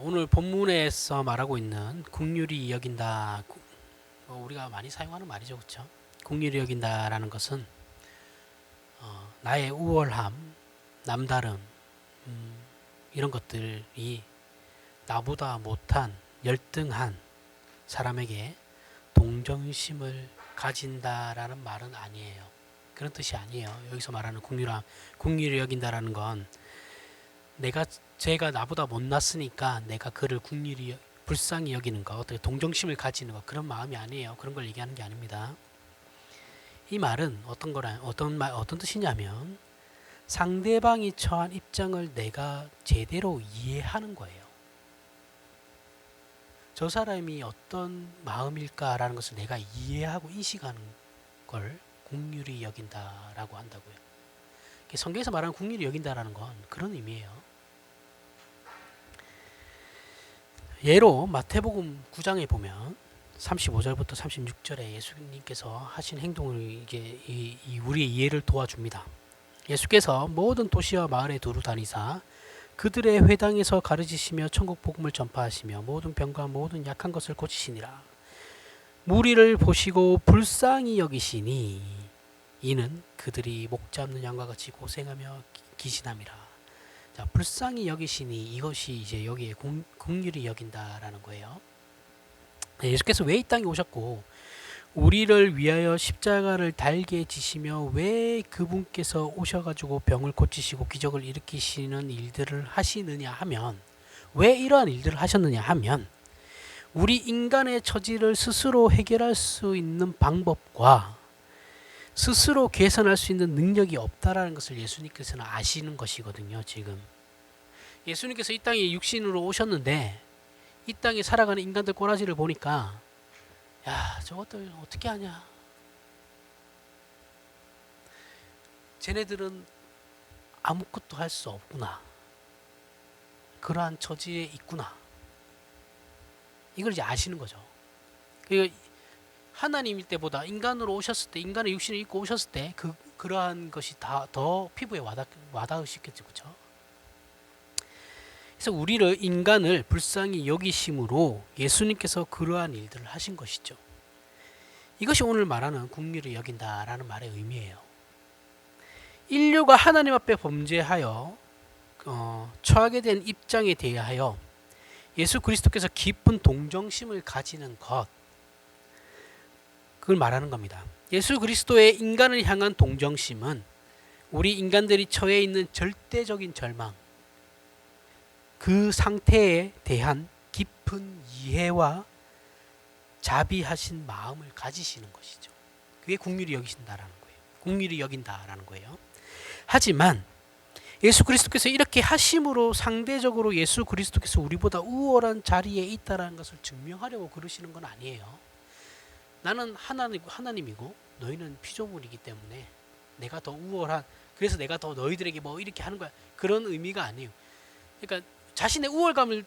오늘 본문에서 말하고 있는 긍휼히 여긴다. 우리가 많이 사용하는 말이죠, 그렇죠? 긍휼히 여긴다라는 것은 나의 우월함, 남다름, 이런 것들이 나보다 못한 열등한 사람에게 동정심을 가진다라는 말은 아니에요. 그런 뜻이 아니에요. 여기서 말하는 긍휼함, 긍휼히 여긴다라는 건 제가 나보다 못났으니까 내가 그를 긍휼히 불쌍히 여기는 거, 어떻게 동정심을 가지는 거, 그런 마음이 아니에요. 그런 걸 얘기하는 게 아닙니다. 이 말은 어떤 뜻이냐면 상대방이 처한 입장을 내가 제대로 이해하는 거예요. 저 사람이 어떤 마음일까라는 것을 내가 이해하고 인식하는 걸 긍휼히 여긴다라고 한다고요. 성경에서 말하는 긍휼히 여긴다라는 건 그런 의미예요. 예로 마태복음 9장에 보면 35절부터 36절에 예수님께서 하신 행동을 이게 우리의 이해를 도와줍니다. 예수께서 모든 도시와 마을에 두루 다니사 그들의 회당에서 가르치시며 천국 복음을 전파하시며 모든 병과 모든 약한 것을 고치시니라. 무리를 보시고 불쌍히 여기시니 이는 그들이 목 잡는 양과 같이 고생하며 기신함이라. 자, 불쌍히 여기시니 이것이 이제 여기에 긍휼히 여긴다라는 거예요. 예수께서 왜 이 땅에 오셨고 우리를 위하여 십자가를 달게 지시며 왜 그분께서 오셔가지고 병을 고치시고 기적을 일으키시는 일들을 하시느냐 하면, 왜 이러한 일들을 하셨느냐 하면 우리 인간의 처지를 스스로 해결할 수 있는 방법과 스스로 개선할 수 있는 능력이 없다라는 것을 예수님께서는 아시는 것이거든요. 지금 예수님께서 이 땅에 육신으로 오셨는데 이 땅에 살아가는 인간들 꼬라지를 보니까 야, 저것들 어떻게 하냐, 쟤네들은 아무것도 할 수 없구나, 그러한 처지에 있구나, 이걸 이제 아시는 거죠. 그러니까 하나님일 때보다 인간으로 오셨을 때, 인간의 육신을 입고 오셨을 때 그러한 것이 더 피부에 와닿으시겠죠, 그렇죠? 그래서 우리를, 인간을 불쌍히 여기심으로 예수님께서 그러한 일들을 하신 것이죠. 이것이 오늘 말하는 긍휼히 여긴다라는 말의 의미예요. 인류가 하나님 앞에 범죄하여 처하게 된 입장에 대하여 예수 그리스도께서 깊은 동정심을 가지는 것, 그걸 말하는 겁니다. 예수 그리스도의 인간을 향한 동정심은 우리 인간들이 처해 있는 절대적인 절망, 그 상태에 대한 깊은 이해와 자비하신 마음을 가지시는 것이죠. 그게 긍휼히 여기신다라는 거예요. 긍휼히 여긴다라는 거예요. 하지만 예수 그리스도께서 이렇게 하심으로 상대적으로 예수 그리스도께서 우리보다 우월한 자리에 있다라는 것을 증명하려고 그러시는 건 아니에요. 나는 하나님이고 너희는 피조물이기 때문에 내가 더 우월한, 그래서 내가 더 너희들에게 뭐 이렇게 하는 거야, 그런 의미가 아니에요. 그러니까 자신의 우월감을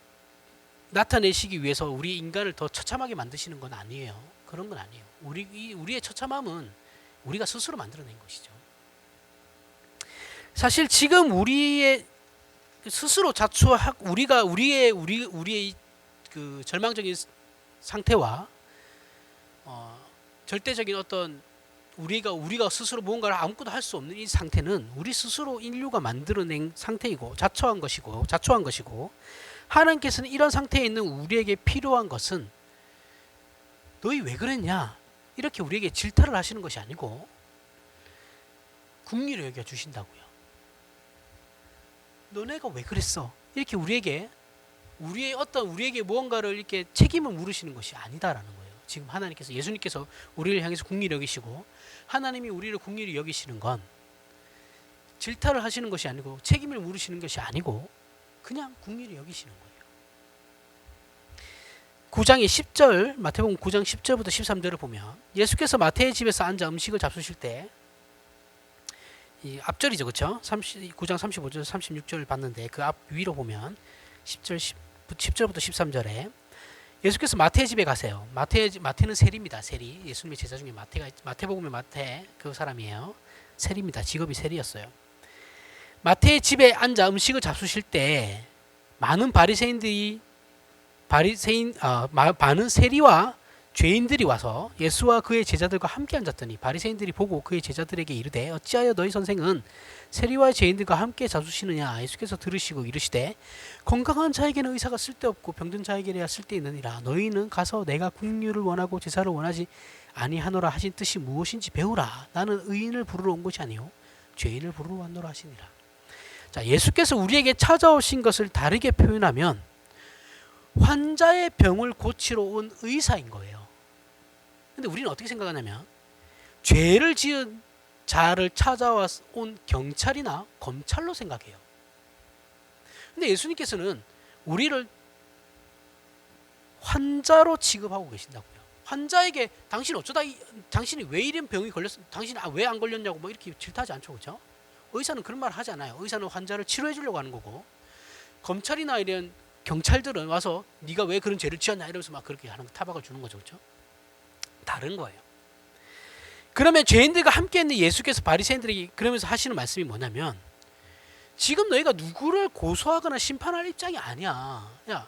나타내시기 위해서 우리 인간을 더 처참하게 만드시는 건 아니에요. 그런 건 아니에요. 우리의 처참함은 우리가 스스로 만들어낸 것이죠. 사실 지금 우리의 스스로 우리의 그 절망적인 상태와 절대적인 어떤 우리가 스스로 무언가를 아무것도 할 수 없는 이 상태는 우리 스스로 인류가 만들어낸 상태이고 자초한 것이고, 하나님께서는 이런 상태에 있는 우리에게 필요한 것은 너희 왜 그랬냐 이렇게 우리에게 질타를 하시는 것이 아니고 긍휼히 여겨 주신다고요. 너네가 왜 그랬어 이렇게 우리에게 무언가를 이렇게 책임을 물으시는 것이 아니다라는 거예요. 지금 하나님께서, 예수님께서 우리를 향해서 긍휼히 여기시고 하나님이 우리를 긍휼히 여기시는 건 질타를 하시는 것이 아니고 책임을 물으시는 것이 아니고 그냥 긍휼히 여기시는 거예요. 9장의 10절, 마태복음 9장 10절부터 13절을 보면 예수께서 마태의 집에서 앉아 음식을 잡수실 때, 이 앞절이죠, 그렇죠? 9장 35절 36절을 봤는데 그 앞 위로 보면 10절부터 13절에 예수께서 마태의 집에 가세요. 마태는 세리입니다. 세리. 예수님의 제자 중에 마태복음의 마태 그 사람이에요. 세리입니다. 직업이 세리였어요. 마태의 집에 앉아 음식을 잡수실 때 많은 많은 세리와 죄인들이 와서 예수와 그의 제자들과 함께 앉았더니 바리새인들이 보고 그의 제자들에게 이르되 어찌하여 너희 선생은 세리와 죄인들과 함께 잡수시느냐. 예수께서 들으시고 이르시되 건강한 자에게는 의사가 쓸데없고 병든 자에게야 쓸데있느니라. 너희는 가서 내가 긍휼을 원하고 제사를 원하지 아니하노라 하신 뜻이 무엇인지 배우라. 나는 의인을 부르러 온 것이 아니요 죄인을 부르러 왔노라 하시니라. 자, 예수께서 우리에게 찾아오신 것을 다르게 표현하면 환자의 병을 고치러 온 의사인 거예요. 근데 우리는 어떻게 생각하냐면 죄를 지은 자를 찾아온 경찰이나 검찰로 생각해요. 근데 예수님께서는 우리를 환자로 취급하고 계신다고요. 환자에게 당신이 왜 이런 병이 걸렸어? 당신이 왜 안 걸렸냐고 뭐 이렇게 질타하지 않죠, 그렇죠? 의사는 그런 말 하지 않아요. 의사는 환자를 치료해 주려고 하는 거고, 검찰이나 이런 경찰들은 와서 네가 왜 그런 죄를 지었냐 이러면서 막 그렇게 하는 타박을 주는 거죠, 그렇죠? 다른 거예요. 그러면 죄인들과 함께 있는 예수께서 바리새인들에게 그러면서 하시는 말씀이 뭐냐면 지금 너희가 누구를 고소하거나 심판할 입장이 아니야. 야,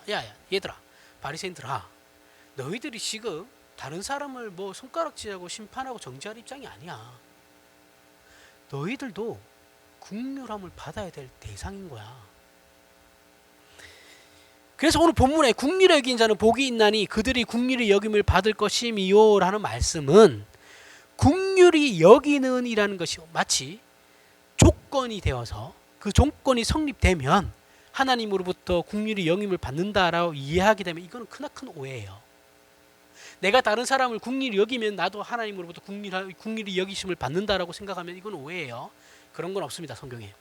얘들아, 바리새인들아, 너희들이 지금 다른 사람을 뭐 손가락질하고 심판하고 정죄할 입장이 아니야. 너희들도 긍휼함을 받아야 될 대상인 거야. 그래서 오늘 본문에 긍휼히 여긴 자는 복이 있나니 그들이 긍휼히 여김을 받을 것임이요 라는 말씀은 긍휼히 여기는 이라는 것이 마치 조건이 되어서 그 조건이 성립되면 하나님으로부터 긍휼히 여김을 받는다라고 이해하게 되면 이거는 크나큰 오해예요. 내가 다른 사람을 긍휼히 여기면 나도 하나님으로부터 긍휼히 여기심을 받는다라고 생각하면 이건 오해예요. 그런 건 없습니다, 성경에.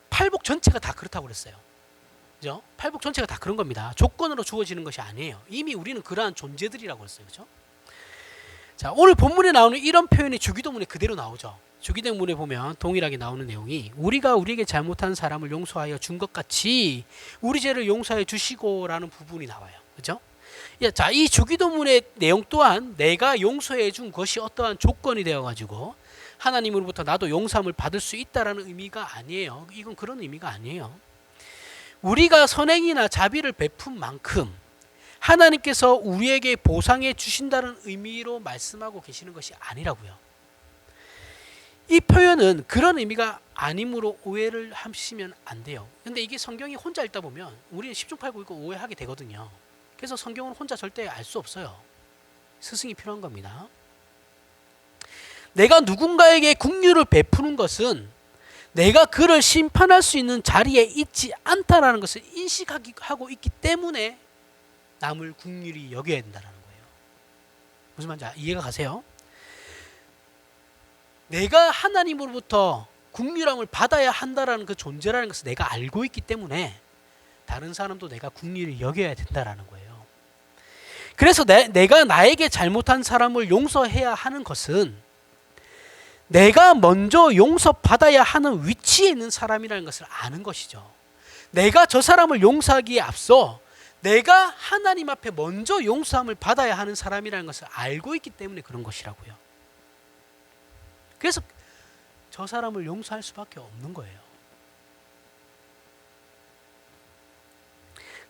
팔복 전체가 다 그렇다고 그랬어요. 그죠? 팔복 전체가 다 그런 겁니다. 조건으로 주어지는 것이 아니에요. 이미 우리는 그러한 존재들이라고 했어요. 그죠? 자, 오늘 본문에 나오는 이런 표현이 주기도문에 그대로 나오죠. 주기도문에 보면 동일하게 나오는 내용이 우리가 우리에게 잘못한 사람을 용서하여 준 것 같이 우리 죄를 용서해 주시고라는 부분이 나와요. 그죠? 자, 이 주기도문의 내용 또한 내가 용서해 준 것이 어떠한 조건이 되어 가지고 하나님으로부터 나도 용서함을 받을 수 있다라는 의미가 아니에요. 이건 그런 의미가 아니에요. 우리가 선행이나 자비를 베푼 만큼 하나님께서 우리에게 보상해 주신다는 의미로 말씀하고 계시는 것이 아니라고요. 이 표현은 그런 의미가 아니므로 오해를 하시면 안 돼요. 근데 이게 성경이 혼자 읽다 보면 우리는 10중 8구 읽고 오해하게 되거든요. 그래서 성경은 혼자 절대 알 수 없어요. 스승이 필요한 겁니다. 내가 누군가에게 긍휼을 베푸는 것은 내가 그를 심판할 수 있는 자리에 있지 않다라는 것을 인식하고 있기 때문에 남을 긍휼히 여겨야 된다는 거예요. 무슨 말인지 이해가 가세요? 내가 하나님으로부터 긍휼함을 받아야 한다라는 그 존재라는 것을 내가 알고 있기 때문에 다른 사람도 내가 긍휼히 여겨야 된다라는 거예요. 그래서 내가 나에게 잘못한 사람을 용서해야 하는 것은 내가 먼저 용서받아야 하는 위치에 있는 사람이라는 것을 아는 것이죠. 내가 저 사람을 용서하기에 앞서 내가 하나님 앞에 먼저 용서함을 받아야 하는 사람이라는 것을 알고 있기 때문에 그런 것이라고요. 그래서 저 사람을 용서할 수밖에 없는 거예요.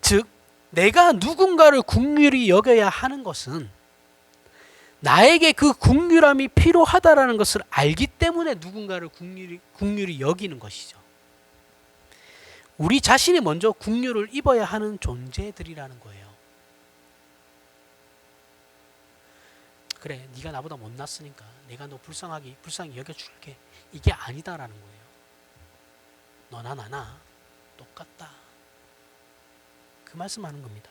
즉 내가 누군가를 긍휼히 여겨야 하는 것은 나에게 그 긍휼함이 필요하다라는 것을 알기 때문에 누군가를 긍휼히 여기는 것이죠. 우리 자신이 먼저 긍휼을 입어야 하는 존재들이라는 거예요. 그래, 네가 나보다 못났으니까 내가 너 불쌍히 여겨줄게. 이게 아니다라는 거예요. 너나 나나 똑같다. 그 말씀하는 겁니다.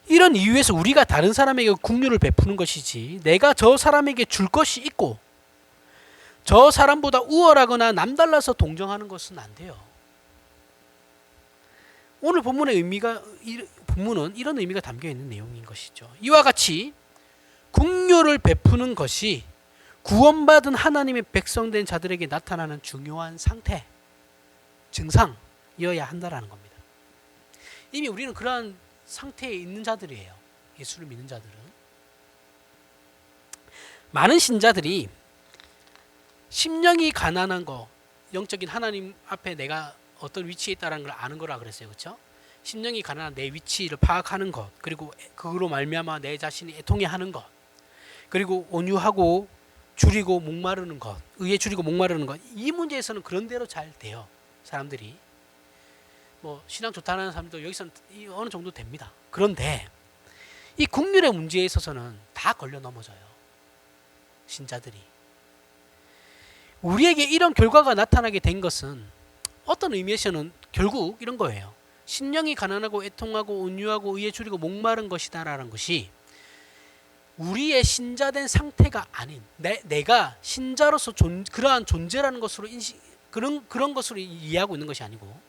이런 이유에서 우리가 다른 사람에게 긍휼을 베푸는 것이지 내가 저 사람에게 줄 것이 있고 저 사람보다 우월하거나 남달라서 동정하는 것은 안 돼요. 오늘 본문은 이런 의미가 담겨 있는 내용인 것이죠. 이와 같이 긍휼을 베푸는 것이 구원받은 하나님의 백성된 자들에게 나타나는 중요한 상태, 증상이어야 한다라는 겁니다. 이미 우리는 그러한 상태에 있는 자들이에요. 예수를 믿는 자들은. 많은 신자들이 심령이 가난한 거, 영적인 하나님 앞에 내가 어떤 위치에 있다는 걸 아는 거라 그랬어요. 그렇죠? 심령이 가난한 내 위치를 파악하는 것, 그리고 그로 말미암아 내 자신이 애통해하는 것, 그리고 온유하고 줄이고 목마르는 것, 의에 줄이고 목마르는 것, 이 문제에서는 그런 대로 잘 돼요. 사람들이 뭐 신앙 좋다는 사람도 여기서는 어느 정도 됩니다. 그런데 이 국률의 문제에 있어서는 다 걸려 넘어져요. 신자들이. 우리에게 이런 결과가 나타나게 된 것은 어떤 의미에서는 결국 이런 거예요. 심령이 가난하고 애통하고 온유하고 의에 줄이고 목마른 것이다라는 것이 우리의 신자된 상태가 아닌 내가 신자로서 그러한 존재라는 것으로 그런 것으로 이해하고 있는 것이 아니고,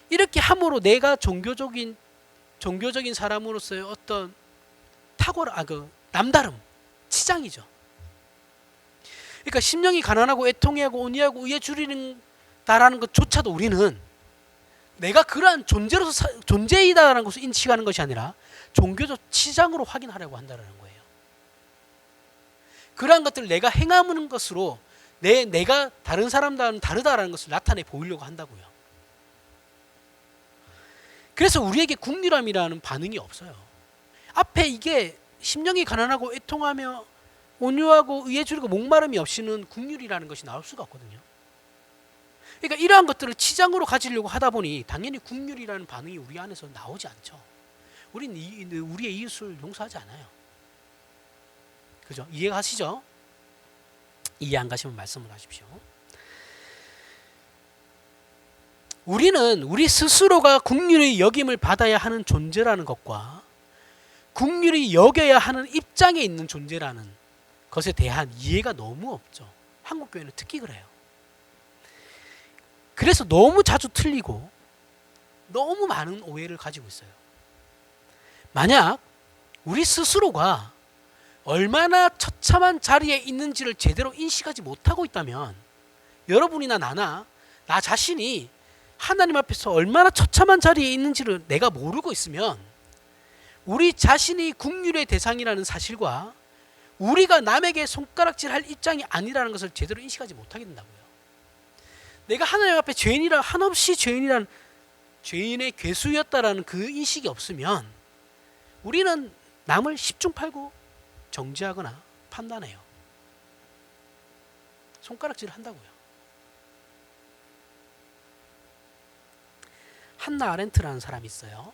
이렇게 함으로 내가 종교적인 사람으로서의 어떤 남다름, 치장이죠. 그러니까 심령이 가난하고 애통해하고 온유하고 의에 줄이는다라는 것조차도 우리는 내가 그러한 존재이다라는 것을 인식하는 것이 아니라 종교적 치장으로 확인하려고 한다는 거예요. 그러한 것들을 내가 행하는 것으로 내가 다른 사람과는 다르다라는 것을 나타내 보이려고 한다고요. 그래서 우리에게 국률함이라는 반응이 없어요. 앞에 이게 심령이 가난하고 애통하며 온유하고 의에 줄이고 목마름이 없이는 국률이라는 것이 나올 수가 없거든요. 그러니까 이러한 것들을 치장으로 가지려고 하다 보니 당연히 국률이라는 반응이 우리 안에서 나오지 않죠. 우리는 우리의 이웃을 용서하지 않아요. 그죠? 이해가시죠? 이해 안 가시면 말씀을 하십시오. 우리는 우리 스스로가 국률의 여김을 받아야 하는 존재라는 것과 국률이 여겨야 하는 입장에 있는 존재라는 것에 대한 이해가 너무 없죠. 한국교회는 특히 그래요. 그래서 너무 자주 틀리고 너무 많은 오해를 가지고 있어요. 만약 우리 스스로가 얼마나 처참한 자리에 있는지를 제대로 인식하지 못하고 있다면, 여러분이나 나 자신이 하나님 앞에서 얼마나 처참한 자리에 있는지를 내가 모르고 있으면 우리 자신이 국률의 대상이라는 사실과 우리가 남에게 손가락질할 입장이 아니라는 것을 제대로 인식하지 못하게 된다고요. 내가 하나님 앞에 한없이 죄인이란 죄인의 괴수였다라는 그 인식이 없으면 우리는 남을 10중 8구 정죄하거나 판단해요. 손가락질을 한다고요. 한나 아렌트라는 사람이 있어요.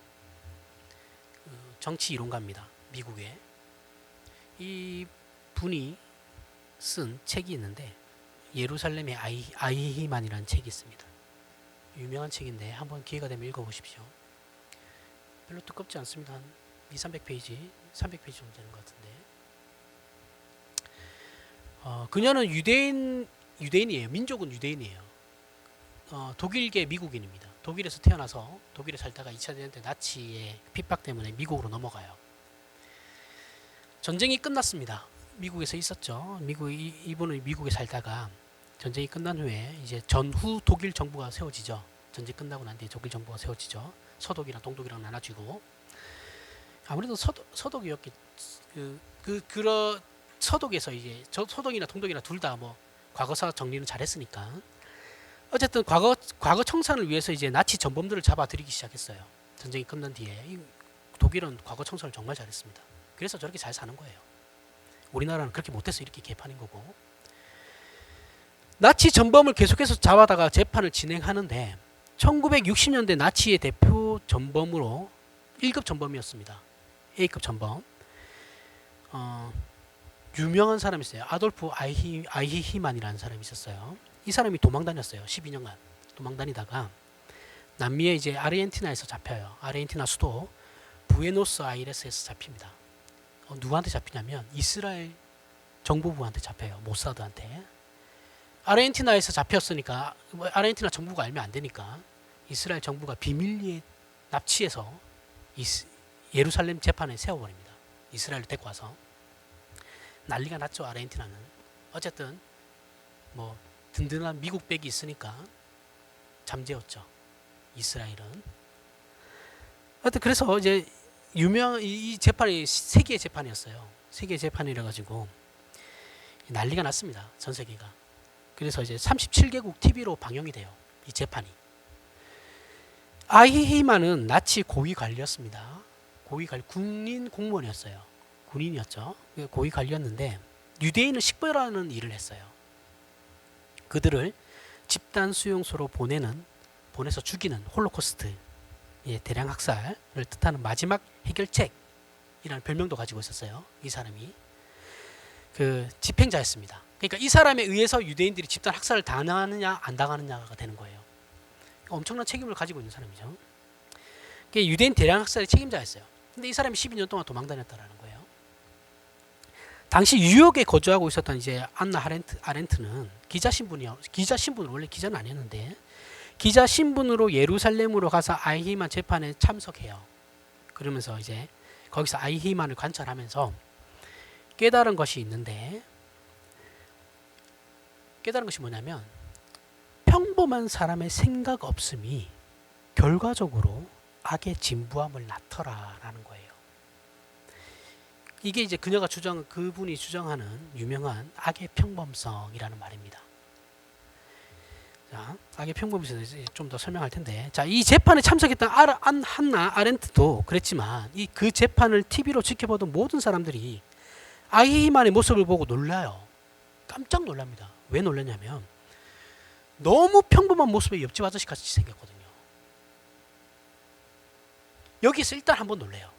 정치 이론가입니다. 미국에. 이 분이 쓴 책이 있는데 예루살렘의 아이히만이라는 책이 있습니다. 유명한 책인데 한번 기회가 되면 읽어보십시오. 별로 두껍지 않습니다. 한 200~300페이지, 300페이지 정도 되는 것 같은데, 그녀는 유대인이에요. 민족은 유대인이에요. 독일계 미국인입니다. 독일에서 태어나서 독일에 살다가 2차 대전 때 나치의 핍박 때문에 미국으로 넘어가요. 전쟁이 끝났습니다. 미국에서 있었죠. 이분은 미국에 살다가 전쟁이 끝난 후에 이제 전후 독일 정부가 세워지죠. 전쟁 끝나고 난 뒤에 독일 정부가 세워지죠. 서독이랑 동독이랑 나눠지고, 아무래도 서독이었기 서독에서 이제 서독이나 동독이나 둘 다 뭐 과거사 정리는 잘했으니까 어쨌든 과거 청산을 위해서 이제 나치 전범들을 잡아들이기 시작했어요. 전쟁이 끝난 뒤에 독일은 과거 청산을 정말 잘했습니다. 그래서 저렇게 잘 사는 거예요. 우리나라는 그렇게 못해서 이렇게 개판인 거고, 나치 전범을 계속해서 잡아다가 재판을 진행하는데 1960년대 나치의 대표 전범으로 1급 전범이었습니다. A급 전범. 유명한 사람이 있어요. 아돌프 아이히만이라는 사람이 있었어요. 이 사람이 도망다녔어요. 12년간 도망다니다가 남미의 이제 아르헨티나에서 잡혀요. 아르헨티나 수도 부에노스아이레스에서 잡힙니다. 누구한테 잡히냐면 이스라엘 정보부한테 잡혀요. 모사드한테. 아르헨티나에서 잡혔으니까 아르헨티나 정부가 알면 안 되니까 이스라엘 정부가 비밀리에 납치해서 예루살렘 재판에 세워버립니다. 이스라엘을 데리고 와서. 난리가 났죠. 아르헨티나는. 어쨌든 뭐 든든한 미국 백이 있으니까 잠재웠죠. 이스라엘은. 하여튼 그래서 이제 이 재판이 세계의 재판이었어요. 세계의 재판이라 가지고 난리가 났습니다. 전 세계가. 그래서 이제 37개국 TV로 방영이 돼요. 이 재판이. 아히히만은 나치 고위 관리였습니다. 고위 관리, 군인 공무원이었어요. 군인이었죠. 고위 관리였는데 유대인을 식별하는 일을 했어요. 그들을 집단 수용소로 보내서 죽이는 홀로코스트, 대량 학살을 뜻하는 마지막 해결책이라는 별명도 가지고 있었어요. 이 사람이 그 집행자였습니다. 그러니까 이 사람에 의해서 유대인들이 집단 학살을 당하느냐 안 당하느냐가 되는 거예요. 엄청난 책임을 가지고 있는 사람이죠. 유대인 대량 학살의 책임자였어요. 근데 이 사람이 12년 동안 도망 다녔다라는 거예요. 당시 뉴욕에 거주하고 있었던 이제 안나 아렌트는 기자 신분으로 원래 기자는 아니었는데 기자 신분으로 예루살렘으로 가서 아히만 재판에 참석해요. 그러면서 이제 거기서 아히만을 관찰하면서 깨달은 것이 있는데, 깨달은 것이 뭐냐면 평범한 사람의 생각 없음이 결과적으로 악의 진부함을 나타라라는 거예요. 이게 이제 그분이 주장하는 유명한 악의 평범성이라는 말입니다. 자, 악의 평범성에 좀 더 설명할 텐데, 자, 이 재판에 참석했던 한나 아렌트도 그랬지만 그 재판을 TV로 지켜보던 모든 사람들이 아히만의 모습을 보고 놀라요. 깜짝 놀랍니다. 왜 놀랐냐면 너무 평범한 모습의 옆집 아저씨 같이 생겼거든요. 여기서 일단 한번 놀래요.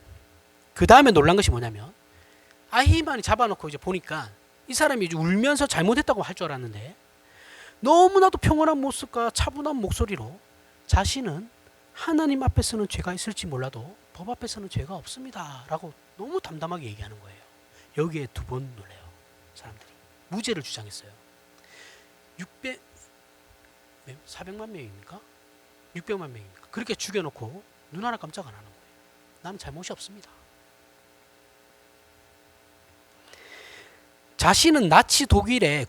그 다음에 놀란 것이 뭐냐면 아히만이 잡아놓고 이제 보니까 이 사람이 이제 울면서 잘못했다고 할 줄 알았는데 너무나도 평온한 모습과 차분한 목소리로 자신은 하나님 앞에서는 죄가 있을지 몰라도 법 앞에서는 죄가 없습니다 라고 너무 담담하게 얘기하는 거예요. 여기에 두 번 놀래요. 사람들이 무죄를 주장했어요. 400만 명입니까? 600만 명입니까? 그렇게 죽여놓고 눈 하나 깜짝 안 하는 거예요. 나는 잘못이 없습니다. 자신은 나치 독일의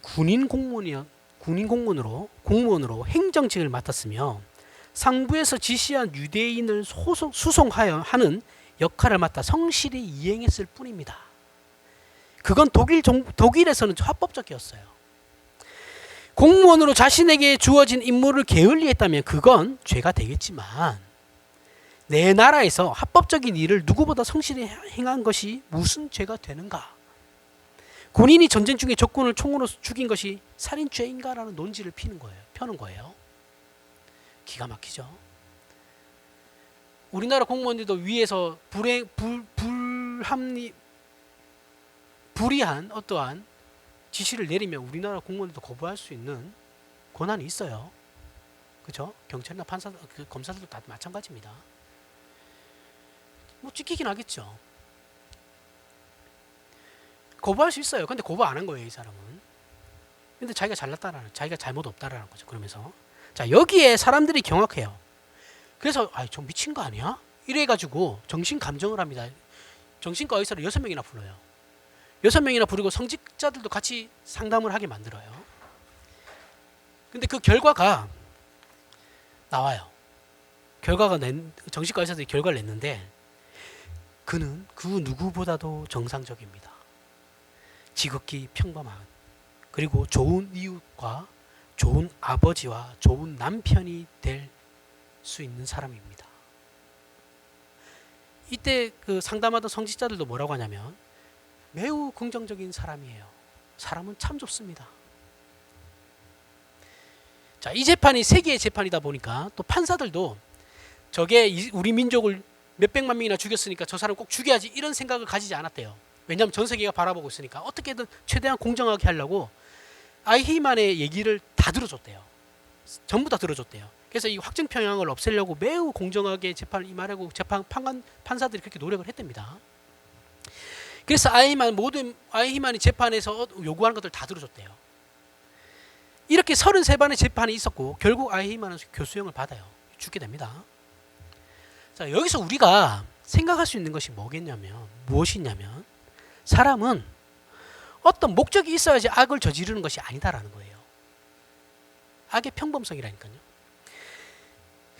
공무원으로 행정직을 맡았으며 상부에서 지시한 유대인을 수송하여 하는 역할을 맡아 성실히 이행했을 뿐입니다. 그건 독일에서는 합법적이었어요. 공무원으로 자신에게 주어진 임무를 게을리했다면 그건 죄가 되겠지만 내 나라에서 합법적인 일을 누구보다 성실히 행한 것이 무슨 죄가 되는가? 군인이 전쟁 중에 적군을 총으로 죽인 것이 살인죄인가라는 논지를 펴는 거예요. 기가 막히죠. 우리나라 공무원들도 위에서 불이한 어떠한 지시를 내리면 우리나라 공무원들도 거부할 수 있는 권한이 있어요. 그렇죠? 경찰이나 판사, 검사들도 다 마찬가지입니다. 뭐 찍히긴 하겠죠. 거부할 수 있어요. 근데 거부 안 한 거예요, 이 사람은. 근데 자기가 자기가 잘못 없다라는 거죠. 그러면서 자, 여기에 사람들이 경악해요. 그래서 저 미친 거 아니야? 이래가지고 정신 감정을 합니다. 정신과 의사를 6명이나 불러요. 6명이나 부르고 성직자들도 같이 상담을 하게 만들어요. 근데 그 결과가 나와요. 정신과 의사들이 결과를 냈는데 그는 그 누구보다도 정상적입니다. 지극히 평범한, 그리고 좋은 이웃과 좋은 아버지와 좋은 남편이 될 수 있는 사람입니다. 이때 그 상담하던 성직자들도 뭐라고 하냐면 매우 긍정적인 사람이에요. 사람은 참 좋습니다. 자, 이 재판이 세계의 재판이다 보니까 또 판사들도 저게 우리 민족을 몇백만 명이나 죽였으니까 저 사람 꼭 죽여야지 이런 생각을 가지지 않았대요. 왜냐하면 전 세계가 바라보고 있으니까 어떻게든 최대한 공정하게 하려고 아히만의 얘기를 다 들어줬대요. 전부 다 들어줬대요. 그래서 이 확증 편향을 없애려고 매우 공정하게 재판을 임하려고 판사들이 그렇게 노력을 했답니다. 그래서 아히만이 재판에서 요구하는 것들 다 들어줬대요. 이렇게 33번의 재판이 있었고 결국 아히만은 교수형을 받아요. 죽게 됩니다. 자, 여기서 우리가 생각할 수 있는 것이 무엇이냐면 사람은 어떤 목적이 있어야지 악을 저지르는 것이 아니다라는 거예요. 악의 평범성이라니까요.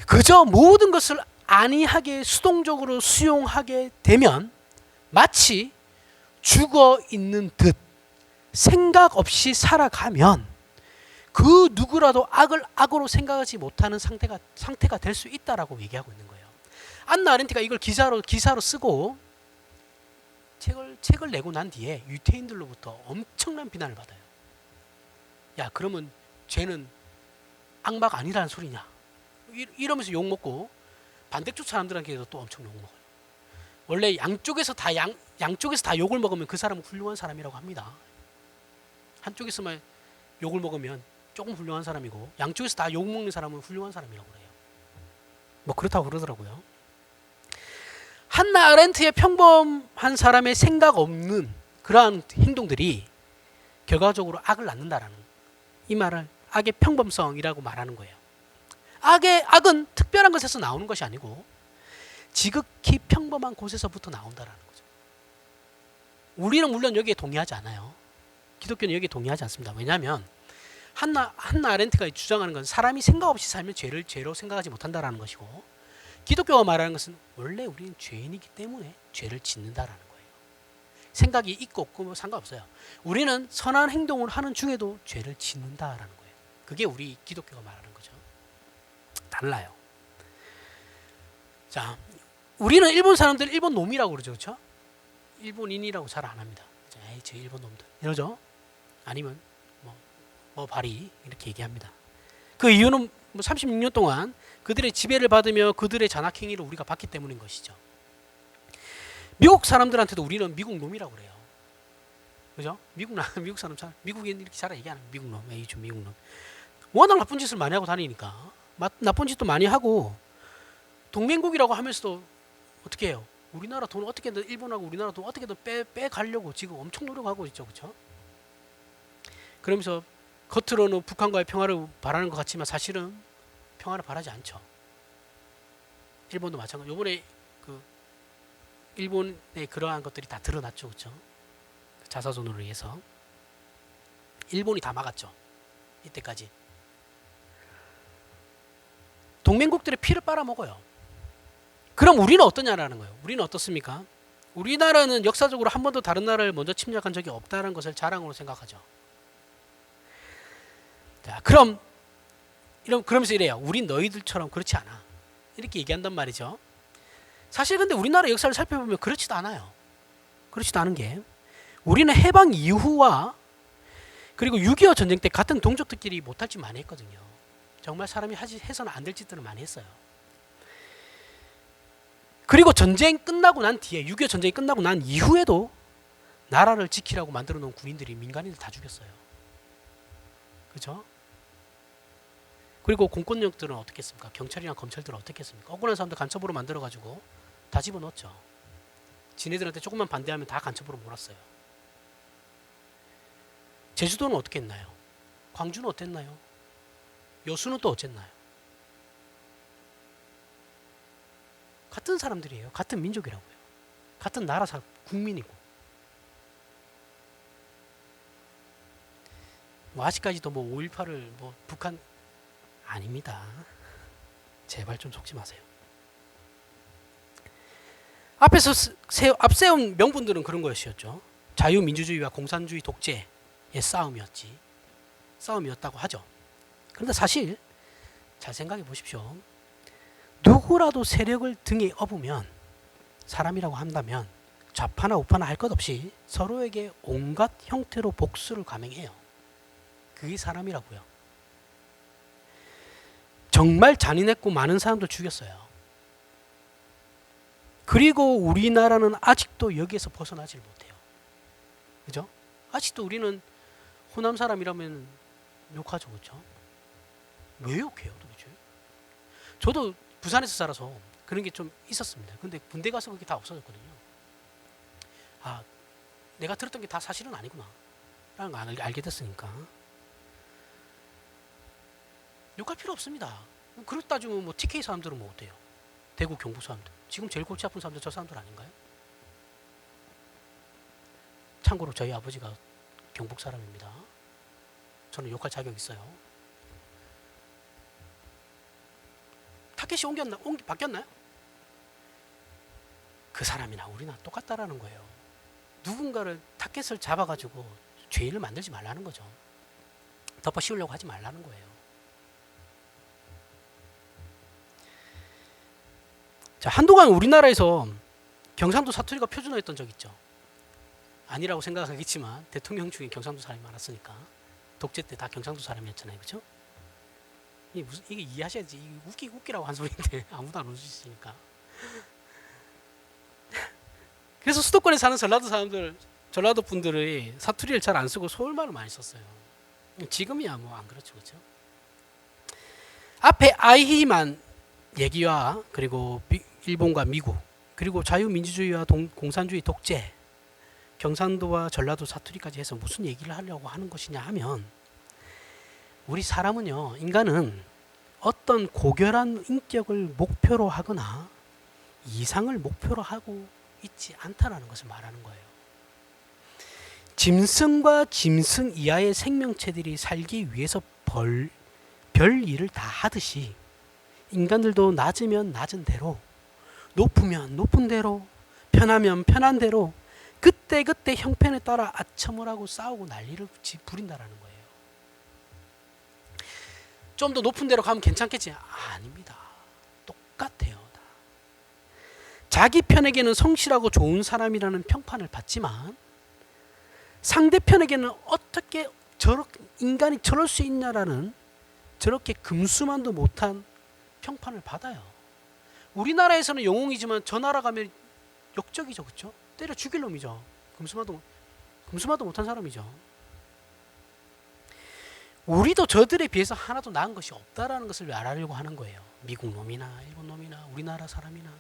그저 모든 것을 안이하게 수동적으로 수용하게 되면 마치 죽어 있는 듯 생각 없이 살아가면 그 누구라도 악을 악으로 생각하지 못하는 상태가 될 수 있다라고 얘기하고 있는 거예요. 안나 아렌트가 이걸 기사로 쓰고 책을 내고 난 뒤에 유태인들로부터 엄청난 비난을 받아요. 야, 그러면 쟤는 악마가 아니라는 소리냐? 이러면서 욕 먹고 반대쪽 사람들한테도 또 엄청 욕 먹어요. 원래 양쪽에서 다 욕을 먹으면 그 사람은 훌륭한 사람이라고 합니다. 한쪽에서만 욕을 먹으면 조금 훌륭한 사람이고 양쪽에서 다 욕 먹는 사람은 훌륭한 사람이라고 그래요. 뭐 그렇다고 그러더라고요. 한나 아렌트의 평범한 사람의 생각 없는 그러한 행동들이 결과적으로 악을 낳는다라는, 이 말을 악의 평범성이라고 말하는 거예요. 악은 특별한 것에서 나오는 것이 아니고 지극히 평범한 곳에서부터 나온다라는 거죠. 우리는 물론 여기에 동의하지 않아요. 기독교는 여기에 동의하지 않습니다. 왜냐하면 한나 아렌트가 주장하는 것은 사람이 생각 없이 살면 죄를 죄로 생각하지 못한다라는 것이고, 기독교가 말하는 것은 원래 우리는 죄인이기 때문에 죄를 짓는다라는 거예요. 생각이 있고 없고 뭐 상관없어요. 우리는 선한 행동을 하는 중에도 죄를 짓는다라는 거예요. 그게 우리 기독교가 말하는 거죠. 달라요. 자, 우리는 일본 사람들 일본 놈이라고 그러죠, 그렇죠? 일본인이라고 잘 안 합니다. 에이, 저 일본 놈들 이러죠. 아니면 뭐 바리 이렇게 얘기합니다. 그 이유는 36년 동안 그들의 지배를 받으며 그들의 잔악행위를 우리가 봤기 때문인 것이죠. 미국 사람들한테도 우리는 미국 놈이라고 그래요. 그죠? 미국 사람 미국인 이렇게 잘 얘기하는 미국 놈, 에이 좀 미국 놈. 워낙 나쁜 짓을 많이 하고 다니니까 나쁜 짓도 많이 하고 동맹국이라고 하면서도 어떻게 해요? 우리나라 돈 어떻게든 일본하고 우리나라 돈 어떻게든 빼 가려고 지금 엄청 노력하고 있죠, 그렇죠? 그러면서 겉으로는 북한과의 평화를 바라는 것 같지만 사실은 평화를 바라지 않죠. 일본도 마찬가지. 이번에 그 일본의 그러한 것들이 다 드러났죠, 그렇죠? 자사전으로 의해서 일본이 다 막았죠. 이때까지 동맹국들의 피를 빨아먹어요. 그럼 우리는 어떠냐라는 거예요. 우리는 어떻습니까? 우리나라는 역사적으로 한 번도 다른 나라를 먼저 침략한 적이 없다는 것을 자랑으로 생각하죠. 자, 그러면서 이래요. 우린 너희들처럼 그렇지 않아. 이렇게 얘기한단 말이죠. 사실 근데 우리나라 역사를 살펴보면 그렇지도 않아요. 그렇지도 않은 게, 우리는 해방 이후와 그리고 6.25 전쟁 때 같은 동족들끼리 못할 짓 많이 했거든요. 정말 사람이 해서는 안 될 짓들을 많이 했어요. 그리고 전쟁 끝나고 난 뒤에 6.25 전쟁이 끝나고 난 이후에도 나라를 지키라고 만들어 놓은 군인들이 민간인들 다 죽였어요. 그죠? 그리고 공권력들은 어떻게 했습니까? 경찰이나 검찰들은 어떻게 했습니까? 억울한 사람들 간첩으로 만들어가지고 다 집어넣었죠. 지네들한테 조금만 반대하면 다 간첩으로 몰았어요. 제주도는 어떻게 했나요? 광주는 어땠나요? 여수는 또 어쨌나요? 같은 사람들이에요. 같은 민족이라고요. 같은 나라 국민이고. 아직까지도 5.18을 북한 아닙니다. 제발 좀 속지 마세요. 앞세운 명분들은 그런 것이었죠. 자유민주주의와 공산주의 독재의 싸움이었다고 하죠. 그런데 사실 잘 생각해 보십시오. 누구라도 세력을 등에 업으면, 사람이라고 한다면 좌파나 우파나 할 것 없이 서로에게 온갖 형태로 복수를 감행해요. 그게 사람이라고요. 정말 잔인했고 많은 사람들 죽였어요. 그리고 우리나라는 아직도 여기에서 벗어나질 못해요. 그죠? 아직도 우리는 호남 사람이라면 욕하죠, 그렇죠? 왜 욕해요, 도대체? 저도 부산에서 살아서 그런 게 좀 있었습니다. 근데 군대 가서 그게 다 없어졌거든요. 아, 내가 들었던 게 다 사실은 아니구나 라는 거 알게 됐으니까 욕할 필요 없습니다. 그렇다 따지면 TK 사람들은 어때요? 대구 경북 사람들, 지금 제일 골치 아픈 사람들 저 사람들 아닌가요? 참고로 저희 아버지가 경북 사람입니다. 저는 욕할 자격 있어요. 타켓이 바뀌었나요? 그 사람이나 우리나 똑같다라는 거예요. 누군가를 타켓을 잡아가지고 죄인을 만들지 말라는 거죠. 덮어 씌우려고 하지 말라는 거예요. 자, 한동안 우리나라에서 경상도 사투리가 표준어였던 적 있죠. 아니라고 생각하겠지만 대통령 중에 경상도 사람이 많았으니까. 독재 때 다 경상도 사람이었잖아요, 그렇죠? 이게 이해하셔야지. 웃기라고 한 소리인데 아무도 안 웃으시니까. 그래서 수도권에 사는 전라도 분들이 사투리를 잘 안 쓰고 서울말을 많이 썼어요. 지금이야 뭐 안 그렇죠, 그렇죠? 앞에 아이히만 얘기와 그리고 일본과 미국 그리고 자유민주주의와 공산주의 독재, 경상도와 전라도 사투리까지 해서 무슨 얘기를 하려고 하는 것이냐 하면, 우리 사람은요, 인간은 어떤 고결한 인격을 목표로 하거나 이상을 목표로 하고 있지 않다라는 것을 말하는 거예요. 짐승과 짐승 이하의 생명체들이 살기 위해서 별 일을 다 하듯이 인간들도 낮으면 낮은 대로, 높으면 높은 대로, 편하면 편한 대로 그때그때 형편에 따라 아첨을 하고 싸우고 난리를 부린다라는 거예요. 좀 더 높은 데로 가면 괜찮겠지? 아닙니다. 똑같아요. 다. 자기 편에게는 성실하고 좋은 사람이라는 평판을 받지만 상대편에게는 어떻게 인간이 저럴 수 있냐라는, 저렇게 금수만도 못한 평판을 받아요. 우리나라에서는 영웅이지만 저 나라 가면 역적이죠, 그렇죠? 때려 죽일 놈이죠. 금수만도 못한 사람이죠. 우리도 저들에 비해서 하나도 나은 것이 없다라는 것을 알아내려고 하는 거예요. 미국 놈이나 일본 놈이나 우리나라 사람이나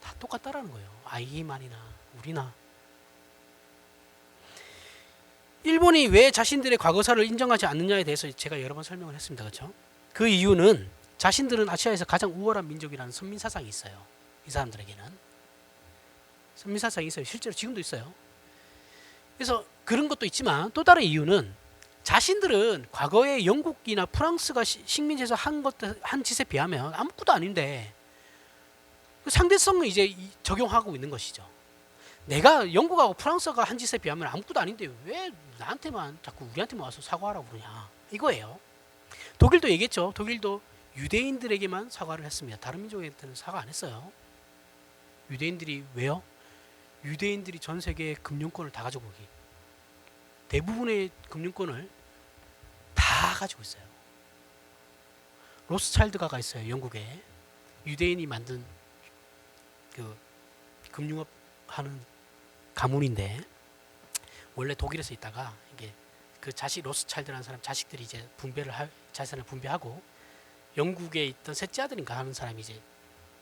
다 똑같다라는 거예요. 아이만이나 우리나. 일본이 왜 자신들의 과거사를 인정하지 않느냐에 대해서 제가 여러 번 설명을 했습니다. 그렇죠? 그 이유는 자신들은 아시아에서 가장 우월한 민족이라는 선민사상이 있어요. 이 사람들에게는 선민사상이 있어요. 실제로 지금도 있어요. 그래서 그런 것도 있지만 또 다른 이유는 자신들은 과거에 영국이나 프랑스가 식민지에서 한 짓에 비하면 아무것도 아닌데 상대성을 이제 적용하고 있는 것이죠. 내가 영국하고 프랑스가 한 짓에 비하면 아무것도 아닌데 왜 나한테만 자꾸 우리한테만 와서 사과하라고 그러냐, 이거예요. 독일도 얘기했죠. 독일도 유대인들에게만 사과를 했습니다. 다른 민족한테는 사과 안 했어요. 유대인들이 왜요? 유대인들이 전 세계의 금융권을 다 가지고 오기, 대부분의 금융권을 다 가지고 있어요. 로스차일드가가 있어요. 영국에 유대인이 만든 그 금융업 하는 가문인데, 원래 독일에서 있다가 이게 그 로스차일드라는 사람 자식들이 이제 자산을 분배하고 영국에 있던 셋째 아들인가 하는 사람이 이제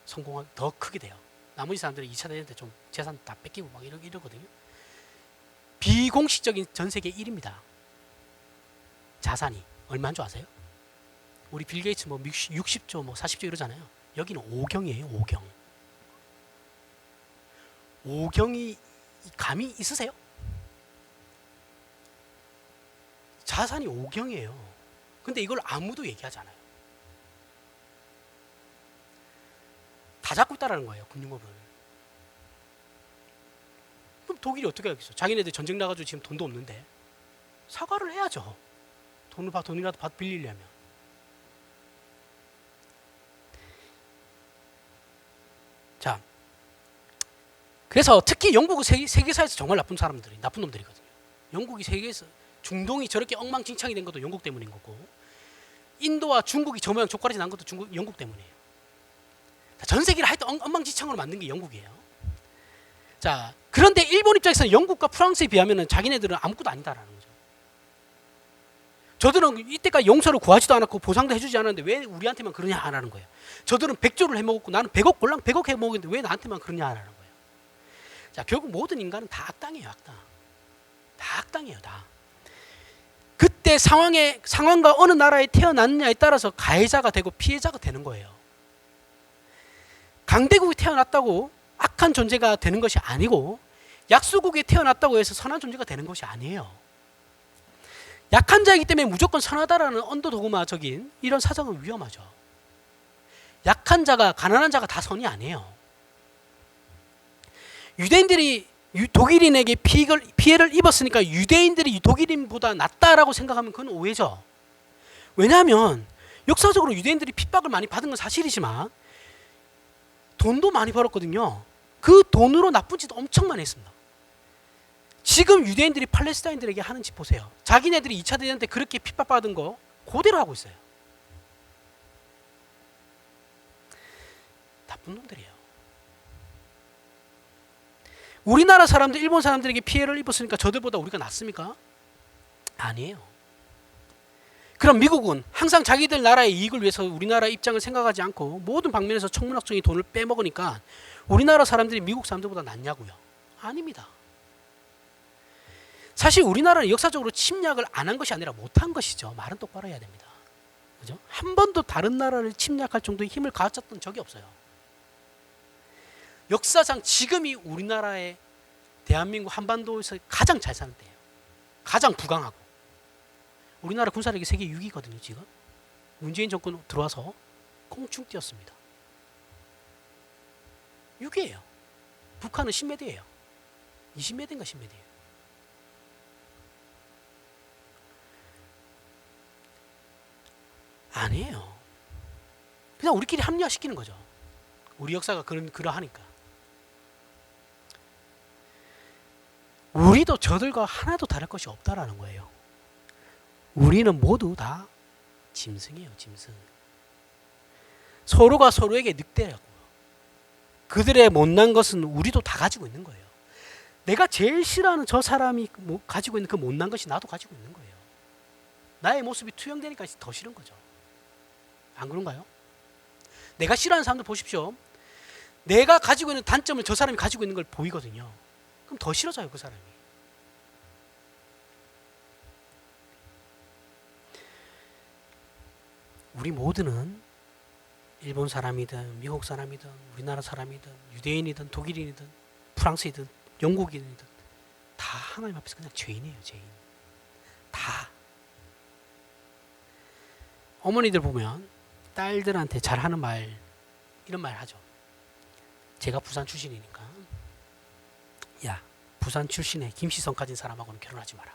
성공하기 더 크게 돼요. 나머지 사람들이 2차 대전 때 좀 재산 다 뺏기고 막 이러거든요. 비공식적인 전 세계 1위입니다. 자산이 얼마인 줄 아세요? 우리 빌 게이츠 뭐 60조 뭐 40조 이러잖아요. 여기는 5경이에요. 5경이 감이 있으세요? 자산이 5경이에요. 근데 이걸 아무도 얘기하지 않아요. 다 잡고 있다라는 거예요, 금융업을. 그럼 독일이 어떻게 하겠어? 자기네들 전쟁 나가지고 지금 돈도 없는데 사과를 해야죠. 돈이라도 빌리려면. 자, 그래서 특히 영국은 세계사에서 정말 나쁜 놈들이거든요. 영국이 세계에서, 중동이 저렇게 엉망진창이 된 것도 영국 때문인 거고, 인도와 중국이 저 모양 족가라지 난 것도 영국 때문이에요. 전 세계를 하여튼 엉망진창으로 만든 게 영국이에요. 자, 그런데 일본 입장에서는 영국과 프랑스에 비하면 자기네들은 아무것도 아니다라는 거죠. 저들은 이때까지 용서를 구하지도 않았고 보상도 해주지 않았는데 왜 우리한테만 그러냐라는 거예요. 저들은 100조를 해먹었고 나는 100억 해먹었는데 왜 나한테만 그러냐라는 거예요. 자, 결국 모든 인간은 다 악당이에요. 다 악당이에요. 다. 그때 상황과 어느 나라에 태어났느냐에 따라서 가해자가 되고 피해자가 되는 거예요. 강대국에 태어났다고 악한 존재가 되는 것이 아니고, 약소국에 태어났다고 해서 선한 존재가 되는 것이 아니에요. 약한 자이기 때문에 무조건 선하다라는 언더도그마적인 이런 사상은 위험하죠. 약한 자가, 가난한 자가 다 선이 아니에요. 유대인들이 독일인에게 피해를 입었으니까 유대인들이 독일인보다 낫다라고 생각하면 그건 오해죠. 왜냐하면 역사적으로 유대인들이 핍박을 많이 받은 건 사실이지만 돈도 많이 벌었거든요. 그 돈으로 나쁜 짓 엄청 많이 했습니다. 지금 유대인들이 팔레스타인들에게 하는 짓 보세요. 자기네들이 2차 대전 때 그렇게 핍박받은 거 그대로 하고 있어요. 나쁜 놈들이에요. 우리나라 사람들, 일본 사람들에게 피해를 입었으니까 저들보다 우리가 낫습니까? 아니에요. 그럼 미국은 항상 자기들 나라의 이익을 위해서 우리나라 입장을 생각하지 않고 모든 방면에서 천문학적인 돈을 빼먹으니까 우리나라 사람들이 미국 사람들보다 낫냐고요? 아닙니다. 사실 우리나라는 역사적으로 침략을 안 한 것이 아니라 못한 것이죠. 말은 똑바로 해야 됩니다. 그죠? 한 번도 다른 나라를 침략할 정도의 힘을 가졌던 적이 없어요. 역사상 지금이 우리나라의 대한민국 한반도에서 가장 잘 사는 때예요. 가장 부강하고. 우리나라 군사력이 세계 6위거든요. 지금 문재인 정권 들어와서 콩충 뛰었습니다. 6위예요. 북한은 10몇 위예요. 20몇 위인가 10몇 위예요. 아니에요. 그냥 우리끼리 합리화시키는 거죠. 우리 역사가 그러하니까. 우리도 저들과 하나도 다를 것이 없다라는 거예요. 우리는 모두 다 짐승이에요. 짐승. 서로가 서로에게 늑대라고요. 그들의 못난 것은 우리도 다 가지고 있는 거예요. 내가 제일 싫어하는 저 사람이 가지고 있는 그 못난 것이 나도 가지고 있는 거예요. 나의 모습이 투영되니까 더 싫은 거죠. 안 그런가요? 내가 싫어하는 사람들 보십시오. 내가 가지고 있는 단점을 저 사람이 가지고 있는 걸 보이거든요. 그럼 더 싫어져요, 그 사람이. 우리 모두는 일본 사람이든 미국 사람이든 우리나라 사람이든 유대인이든 독일인이든 프랑스이든 영국인이든 다 하나님 앞에서 그냥 죄인이에요. 죄인. 다. 어머니들 보면 딸들한테 잘하는 말, 이런 말 하죠. 제가 부산 출신이니까, 야, 부산 출신의 김씨성 가진 사람하고는 결혼하지 마라.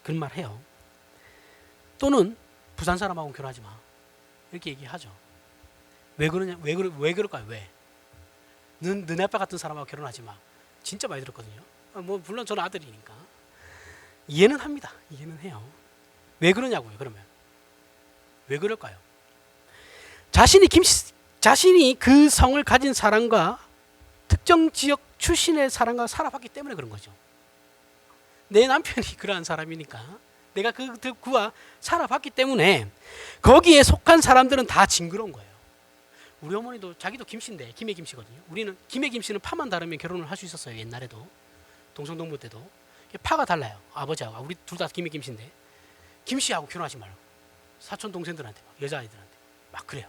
그런 말 해요. 또는 부산 사람하고는 결혼하지 마. 이렇게 얘기하죠. 왜 그러냐? 왜 그럴까요? 왜? 너네 아빠 같은 사람하고 결혼하지 마. 진짜 많이 들었거든요. 물론 저는 아들이니까 이해는 합니다. 이해는 해요. 왜 그러냐고요? 그러면 왜 그럴까요? 자신이 그 성을 가진 사람과 특정 지역 출신의 사람과 살아봤기 때문에 그런 거죠. 내 남편이 그러한 사람이니까 내가 그와 살아봤기 때문에 거기에 속한 사람들은 다 징그러운 거예요. 우리 어머니도 자기도 김씨인데 김해 김씨거든요. 우리는 김해 김씨는 파만 다르면 결혼을 할 수 있었어요. 옛날에도 동성동부 때도 파가 달라요. 아버지하고 우리 둘 다 김해 김씨인데 김씨하고 결혼하지 말고 사촌 동생들한테 막 여자아이들한테 막 그래요.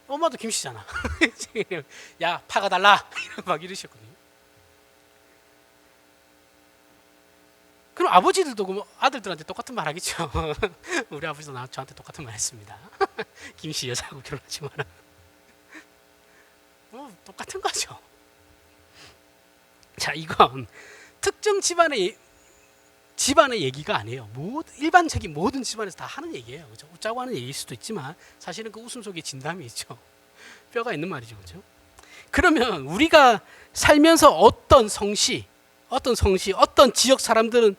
엄마도 김씨잖아. 야 파가 달라 막 이러셨거든요. 그럼 아버지들도 아들들한테 똑같은 말 하겠죠. 우리 아버지도 저한테 똑같은 말 했습니다. 김씨 여자하고 결혼하지 마라. 똑같은 거죠. 자, 이건 특정 집안의 얘기가 아니에요. 일반적인 모든 집안에서 다 하는 얘기예요. 그렇죠? 웃자고 하는 얘기일 수도 있지만 사실은 그 웃음 속에 진담이 있죠. 뼈가 있는 말이죠. 그렇죠? 그러면 우리가 살면서 어떤 성씨, 어떤 지역 사람들은,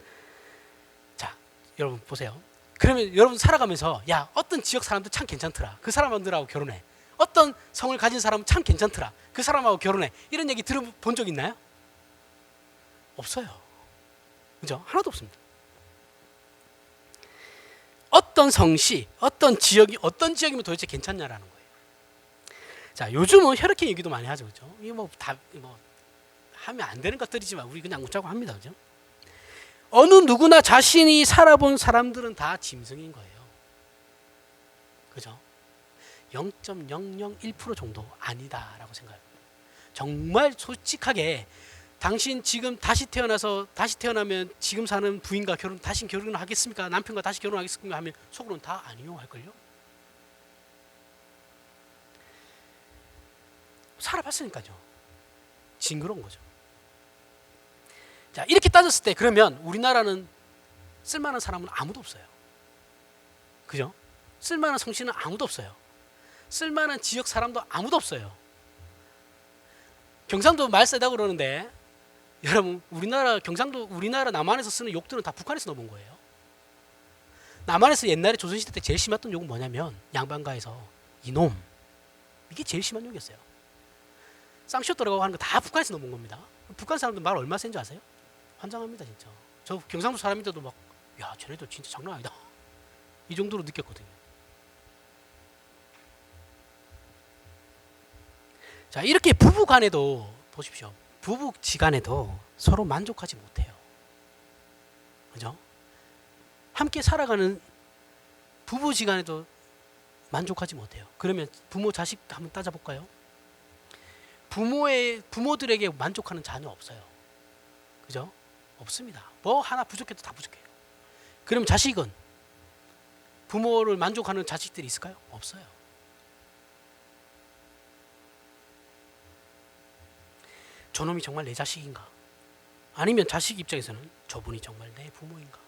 자, 여러분 보세요. 그러면 여러분 살아가면서 야, 어떤 지역 사람들 참 괜찮더라. 그 사람들하고 결혼해. 어떤 성을 가진 사람은 참 괜찮더라. 그 사람하고 결혼해. 이런 얘기 들어본 적 있나요? 없어요. 그죠? 하나도 없습니다. 어떤 성씨, 어떤 지역이면 도대체 괜찮냐라는 거예요. 자, 요즘은 혈액형 얘기도 많이 하죠. 그죠? 이게 하면 안 되는 것들이지만 우리 그냥 웃자고 합니다. 그죠? 어느 누구나 자신이 살아본 사람들은 다 짐승인 거예요. 그죠? 0.001% 정도 아니다라고 생각합니다. 정말 솔직하게 당신 지금 다시 태어나면 지금 사는 부인과 다시 결혼을 하겠습니까? 남편과 다시 결혼하겠습니까? 하면 속으로는 다 아니요 할걸요? 살아봤으니까요. 징그러운 거죠. 자, 이렇게 따졌을 때 그러면 우리나라는 쓸만한 사람은 아무도 없어요. 그죠? 쓸만한 성씨는 아무도 없어요. 쓸만한 지역 사람도 아무도 없어요. 경상도 말 세다고 그러는데 여러분 우리나라 경상도 우리나라 남한에서 쓰는 욕들은 다 북한에서 넘어온 거예요. 남한에서 옛날에 조선시대 때 제일 심했던 욕은 뭐냐면 양반가에서 이놈, 이게 제일 심한 욕이었어요. 쌍쇼 들어가고 하는 거 다 북한에서 넘어온 겁니다. 북한 사람들 말 얼마나 센 줄 아세요? 환장합니다 진짜. 저 경상도 사람인데도 막 야 쟤네들 진짜 장난 아니다 이 정도로 느꼈거든요. 자, 이렇게 부부 간에도 보십시오. 부부 지간에도 서로 만족하지 못해요. 그죠? 함께 살아가는 부부 지간에도 만족하지 못해요. 그러면 부모 자식 한번 따져볼까요? 부모들에게 만족하는 자녀 없어요. 그죠? 없습니다. 뭐 하나 부족해도 다 부족해요. 그럼 자식은 부모를 만족하는 자식들이 있을까요? 없어요. 저놈이 정말 내 자식인가? 아니면 자식 입장에서는 저분이 정말 내 부모인가?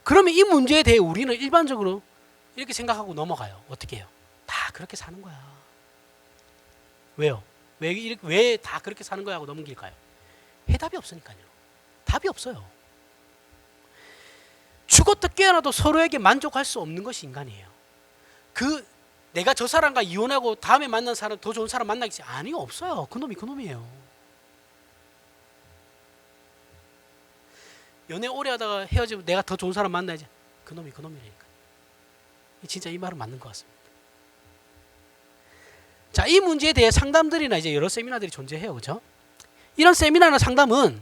그러면 이 문제에 대해 우리는 일반적으로 이렇게 생각하고 넘어가요. 어떻게 해요? 다 그렇게 사는 거야. 왜요? 왜 다 그렇게 사는 거야 하고 넘길까요? 해답이 없으니까요. 답이 없어요. 죽었다 깨어나도 서로에게 만족할 수 없는 것이 인간이에요. 내가 저 사람과 이혼하고 다음에 만난 사람 더 좋은 사람 만나겠지? 아니요, 없어요. 그놈이 그놈이에요. 연애 오래 하다가 헤어지면 내가 더 좋은 사람 만나야지. 그놈이 그놈이라니까. 진짜 이 말은 맞는 것 같습니다. 자, 이 문제에 대해 상담들이나 이제 여러 세미나들이 존재해요. 그죠? 이런 세미나나 상담은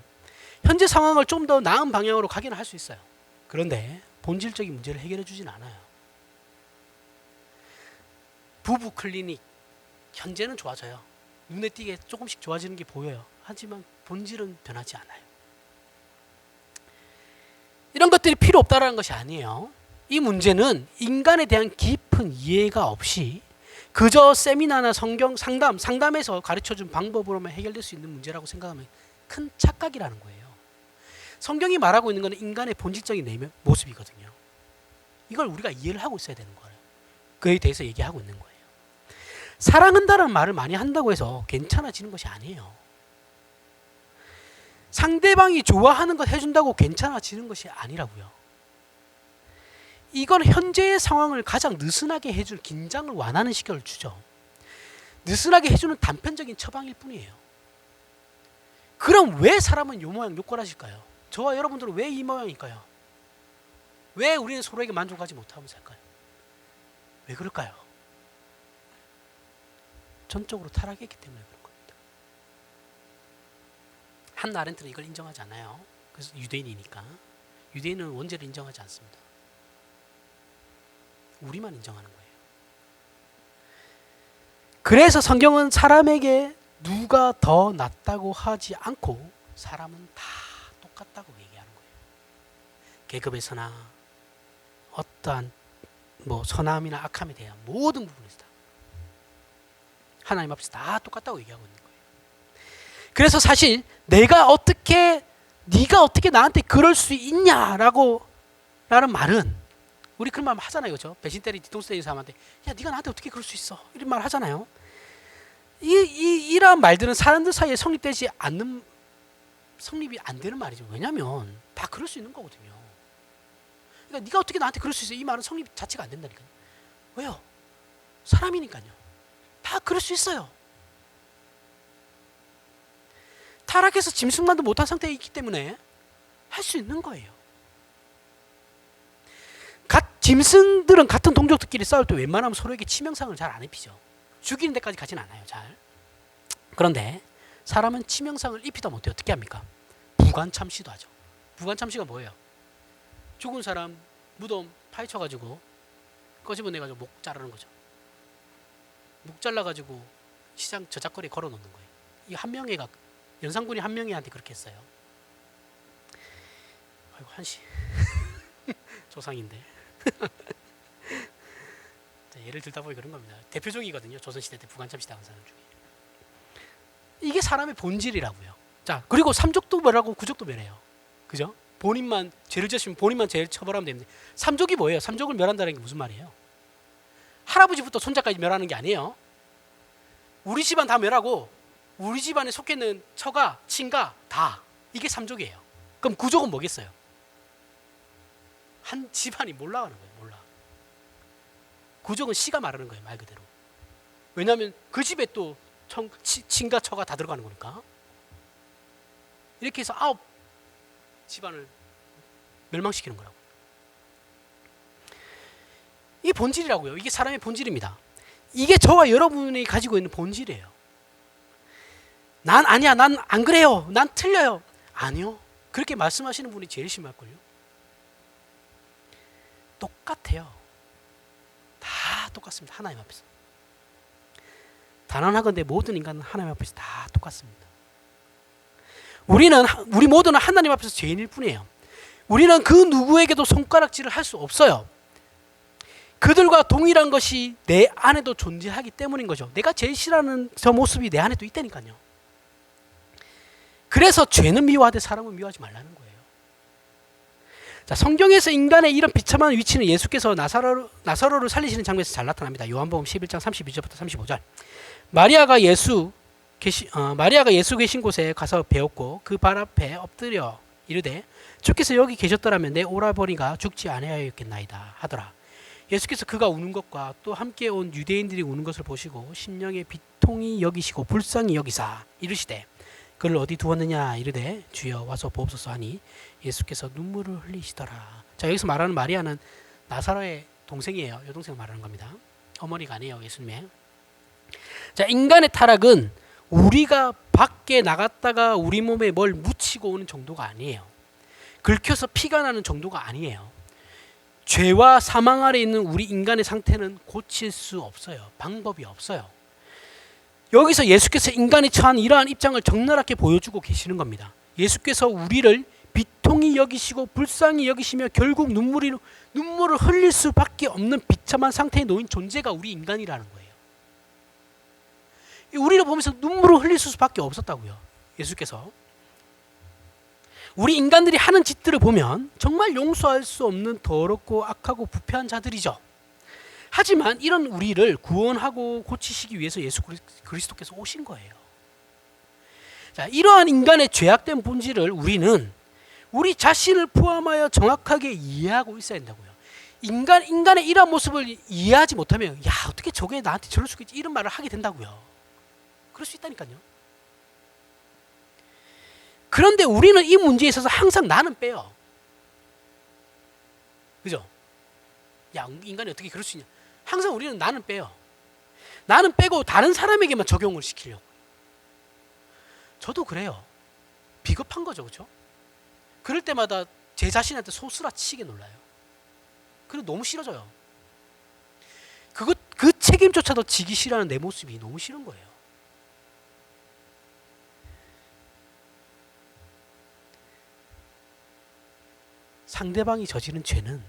현재 상황을 좀 더 나은 방향으로 가기는 할 수 있어요. 그런데 본질적인 문제를 해결해 주진 않아요. 부부 클리닉 현재는 좋아져요. 눈에 띄게 조금씩 좋아지는 게 보여요. 하지만 본질은 변하지 않아요. 이런 것들이 필요 없다라는 것이 아니에요. 이 문제는 인간에 대한 깊은 이해가 없이 그저 세미나나 성경 상담에서 가르쳐준 방법으로만 해결될 수 있는 문제라고 생각하면 큰 착각이라는 거예요. 성경이 말하고 있는 것은 인간의 본질적인 모습이거든요. 이걸 우리가 이해를 하고 있어야 되는 거예요. 그에 대해서 얘기하고 있는 거예요. 사랑한다는 말을 많이 한다고 해서 괜찮아지는 것이 아니에요. 상대방이 좋아하는 것 해준다고 괜찮아지는 것이 아니라고요. 이건 현재의 상황을 가장 느슨하게 해줄 긴장을 완화하는 시간을 주죠. 느슨하게 해주는 단편적인 처방일 뿐이에요. 그럼 왜 사람은 요 모양 요꼴하실까요? 저와 여러분들은 왜 이 모양일까요? 왜 우리는 서로에게 만족하지 못하면서 살까요? 왜 그럴까요? 전적으로 타락했기 때문에 그런 겁니다. 한나 아렌트는 이걸 인정하지 않아요. 그래서 유대인이니까. 유대인은 원죄를 인정하지 않습니다. 우리만 인정하는 거예요. 그래서 성경은 사람에게 누가 더 낫다고 하지 않고 사람은 다 똑같다고 얘기하는 거예요. 계급에서나 어떠한 선함이나 악함에 대한 모든 부분에서 다 하나님 앞에서 다 똑같다고 얘기하고 있는 거예요. 그래서 사실 네가 어떻게 나한테 그럴 수 있냐라는 말은 우리 그런 말 하잖아요. 그렇죠? 배신 때리 뒤통수 때리는 사람한테 야 네가 나한테 어떻게 그럴 수 있어? 이런 말 하잖아요. 이러한 말들은 사람들 사이에 성립이 안 되는 말이죠. 왜냐하면 다 그럴 수 있는 거거든요. 그러니까 네가 어떻게 나한테 그럴 수 있어? 이 말은 성립 자체가 안 된다니까요. 왜요? 사람이니까요. 다 그럴 수 있어요. 타락해서 짐승만도 못한 상태에 있기 때문에 할 수 있는 거예요. 짐승들은 같은 동족들끼리 싸울 때 웬만하면 서로에게 치명상을 잘 안 입히죠. 죽이는 데까지 가진 않아요. 잘. 그런데 사람은 치명상을 입히다 못해 어떻게 합니까? 부관참시도 하죠. 부관참시가 뭐예요? 죽은 사람 무덤 파헤쳐가지고 꺼집어내가지고 목 자르는 거죠. 목 잘라가지고 시장 저작거리에 걸어놓는 거예요. 이 한 명애가 연산군이 한 명애한테 그렇게 했어요. 아이고 한시 조상인데 예를 들다 보니 그런 겁니다. 대표적이거든요. 조선시대 때 부관참시 당한 사람 중에. 이게 사람의 본질이라고요. 자, 그리고 삼족도 멸하고 구족도 멸해요. 그죠? 본인만 죄를 지으시면 본인만 죄를 처벌하면 됩니다. 삼족이 뭐예요? 삼족을 멸한다는 게 무슨 말이에요? 할아버지부터 손자까지 멸하는 게 아니에요. 우리 집안 다 멸하고 우리 집안에 속해 있는 처가, 친가 다, 이게 삼족이에요. 그럼 구족은 뭐겠어요? 한 집안이 몰라가는 거예요. 몰라. 구족은 시가 말하는 거예요. 말 그대로. 왜냐하면 그 집에 또 친가, 처가 다 들어가는 거니까. 이렇게 해서 9 집안을 멸망시키는 거라고. 이 본질이라고요. 이게 사람의 본질입니다. 이게 저와 여러분이 가지고 있는 본질이에요. 난 아니야, 난 안 그래요, 난 틀려요. 아니요. 그렇게 말씀하시는 분이 제일 심할걸요. 똑같아요. 다 똑같습니다. 하나님 앞에서. 단언하건대 모든 인간은 하나님 앞에서 다 똑같습니다. 우리 모두는 하나님 앞에서 죄인일 뿐이에요. 우리는 그 누구에게도 손가락질을 할 수 없어요. 그들과 동일한 것이 내 안에도 존재하기 때문인 거죠. 내가 제일 싫어하는 저 모습이 내 안에도 있다니까요. 그래서 죄는 미워하되 사람은 미워하지 말라는 거예요. 자, 성경에서 인간의 이런 비참한 위치는 예수께서 나사로를 살리시는 장면에서 잘 나타납니다. 요한복음 11장 32절부터 35절. 마리아가 예수 계신 곳에 가서 배웠고 그 발 앞에 엎드려 이르되 주께서 여기 계셨더라면 내 오라버니가 죽지 아니하였겠나이다 하더라. 예수께서 그가 우는 것과 또 함께 온 유대인들이 우는 것을 보시고 심령의 비통히 여기시고 불쌍히 여기사 이르시되 그를 어디 두었느냐 이르되 주여 와서 보옵소서 하니 예수께서 눈물을 흘리시더라. 자, 여기서 말하는 마리아는 나사로의 동생이에요. 여동생을 말하는 겁니다. 어머니가 아니에요. 예수님의. 자, 인간의 타락은 우리가 밖에 나갔다가 우리 몸에 뭘 묻히고 오는 정도가 아니에요. 긁혀서 피가 나는 정도가 아니에요. 죄와 사망 아래 있는 우리 인간의 상태는 고칠 수 없어요. 방법이 없어요. 여기서 예수께서 인간이 처한 이러한 입장을 적나라하게 보여주고 계시는 겁니다. 예수께서 우리를 비통히 여기시고 불쌍히 여기시며 결국 눈물을 흘릴 수밖에 없는 비참한 상태에 놓인 존재가 우리 인간이라는 거예요. 우리를 보면서 눈물을 흘릴 수밖에 없었다고요. 예수께서. 우리 인간들이 하는 짓들을 보면 정말 용서할 수 없는 더럽고 악하고 부패한 자들이죠. 하지만 이런 우리를 구원하고 고치시기 위해서 예수 그리스도께서 오신 거예요. 자, 이러한 인간의 죄악된 본질을 우리는 우리 자신을 포함하여 정확하게 이해하고 있어야 된다고요. 인간의 이러한 모습을 이해하지 못하면 야, 어떻게 저게 나한테 저럴 수가 있지? 이런 말을 하게 된다고요. 그럴 수 있다니까요. 그런데 우리는 이 문제에 있어서 항상 나는 빼요. 그죠? 야, 인간이 어떻게 그럴 수 있냐? 항상 우리는 나는 빼요. 나는 빼고 다른 사람에게만 적용을 시키려고. 저도 그래요. 비겁한 거죠. 그렇죠? 그럴 때마다 제 자신한테 소스라치게 놀라요. 그리고 너무 싫어져요. 그 책임조차도 지기 싫어하는 내 모습이 너무 싫은 거예요. 상대방이 저지른 죄는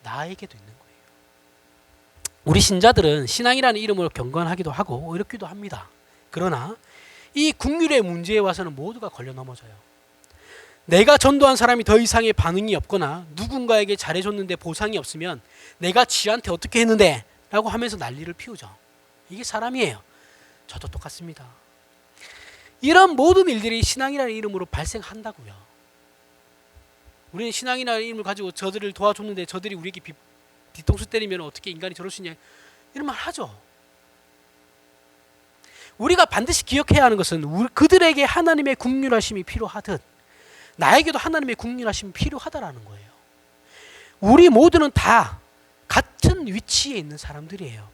나에게도 있는 거예요. 우리 신자들은 신앙이라는 이름으로 경건하기도 하고 어렵기도 합니다. 그러나 이 국률의 문제에 와서는 모두가 걸려 넘어져요. 내가 전도한 사람이 더 이상의 반응이 없거나 누군가에게 잘해줬는데 보상이 없으면 내가 지한테 어떻게 했는데 라고 하면서 난리를 피우죠. 이게 사람이에요. 저도 똑같습니다. 이런 모든 일들이 신앙이라는 이름으로 발생한다고요. 우리는 신앙이라는 이름을 가지고 저들을 도와줬는데 저들이 우리에게 뒤통수 때리면 어떻게 인간이 저럴 수 있냐 이런 말 하죠. 우리가 반드시 기억해야 하는 것은 그들에게 하나님의 긍휼하심이 필요하듯 나에게도 하나님의 긍휼하심이 필요하다라는 거예요. 우리 모두는 다 같은 위치에 있는 사람들이에요.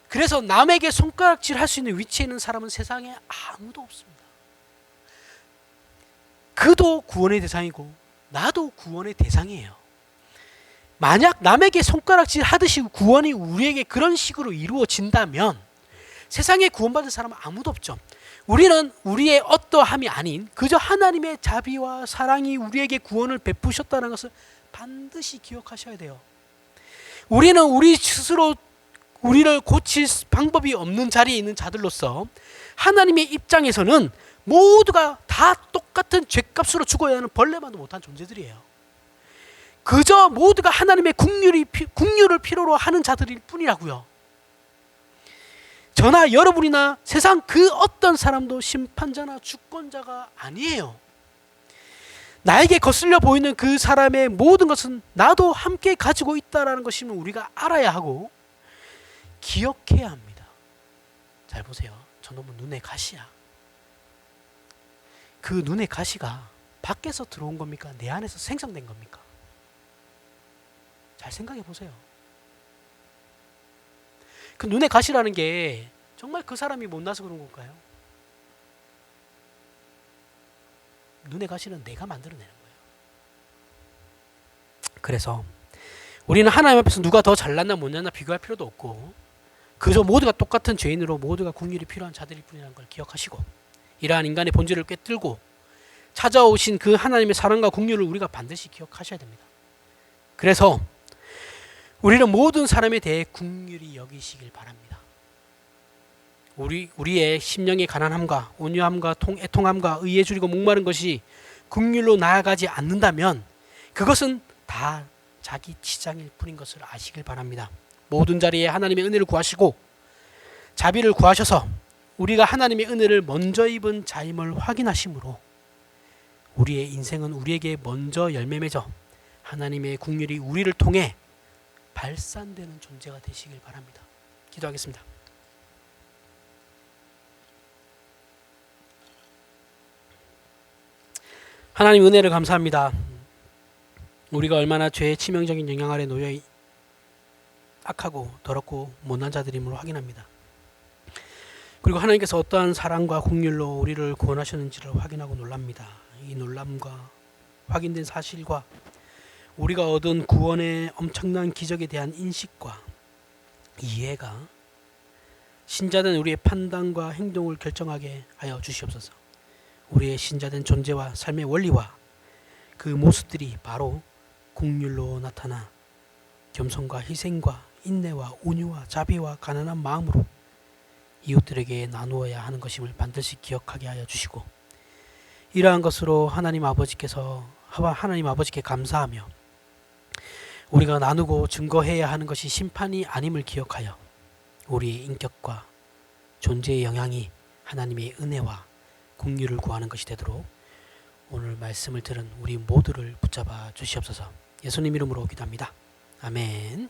그래서 남에게 손가락질 할 수 있는 위치에 있는 사람은 세상에 아무도 없습니다. 그도 구원의 대상이고 나도 구원의 대상이에요. 만약 남에게 손가락질 하듯이 구원이 우리에게 그런 식으로 이루어진다면 세상에 구원받을 사람은 아무도 없죠. 우리는 우리의 어떠함이 아닌 그저 하나님의 자비와 사랑이 우리에게 구원을 베푸셨다는 것을 반드시 기억하셔야 돼요. 우리는 우리 스스로 우리를 고칠 방법이 없는 자리에 있는 자들로서 하나님의 입장에서는 모두가 다 똑같은 죄값으로 죽어야 하는 벌레만도 못한 존재들이에요. 그저 모두가 하나님의 국률을 필요로 하는 자들일 뿐이라고요. 저나 여러분이나 세상 그 어떤 사람도 심판자나 주권자가 아니에요. 나에게 거슬려 보이는 그 사람의 모든 것은 나도 함께 가지고 있다는 것임을 우리가 알아야 하고 기억해야 합니다. 잘 보세요. 저놈은 눈의 가시야. 그 눈의 가시가 밖에서 들어온 겁니까? 내 안에서 생성된 겁니까? 잘 생각해 보세요. 그 눈의 가시라는 게 정말 그 사람이 못나서 그런 걸까요? 눈의 가시는 내가 만들어내는 거예요. 그래서 우리는 하나님 앞에서 누가 더 잘났나 못났나 비교할 필요도 없고 그저 모두가 똑같은 죄인으로 모두가 긍휼이 필요한 자들일 뿐이라는 걸 기억하시고 이러한 인간의 본질을 꿰뚫고 찾아오신 그 하나님의 사랑과 긍휼을 우리가 반드시 기억하셔야 됩니다. 그래서 우리는 모든 사람에 대해 긍휼히 여기시길 바랍니다. 우리의 심령의 가난함과 온유함과 애통함과 의에 줄이고 목마른 것이 긍휼로 나아가지 않는다면 그것은 다 자기 치장일 뿐인 것을 아시길 바랍니다. 모든 자리에 하나님의 은혜를 구하시고 자비를 구하셔서 우리가 하나님의 은혜를 먼저 입은 자임을 확인하심으로 우리의 인생은 우리에게 먼저 열매 맺어 하나님의 긍휼이 우리를 통해 발산되는 존재가 되시길 바랍니다. 기도하겠습니다. 하나님 은혜를 감사합니다. 우리가 얼마나 죄의 치명적인 영향 아래 놓여 악하고 더럽고 못난 자들임을 확인합니다. 그리고 하나님께서 어떠한 사랑과 긍휼로 우리를 구원하셨는지를 확인하고 놀랍니다. 이 놀람과 확인된 사실과 우리가 얻은 구원의 엄청난 기적에 대한 인식과 이해가 신자된 우리의 판단과 행동을 결정하게 하여 주시옵소서. 우리의 신자된 존재와 삶의 원리와 그 모습들이 바로 긍휼로 나타나 겸손과 희생과 인내와 온유와 자비와 가난한 마음으로 이웃들에게 나누어야 하는 것임을 반드시 기억하게 하여 주시고 이러한 것으로 하나님 아버지께 감사하며 우리가 나누고 증거해야 하는 것이 심판이 아님을 기억하여 우리의 인격과 존재의 영향이 하나님의 은혜와 긍휼을 구하는 것이 되도록 오늘 말씀을 들은 우리 모두를 붙잡아 주시옵소서. 예수님 이름으로 기도합니다. 아멘.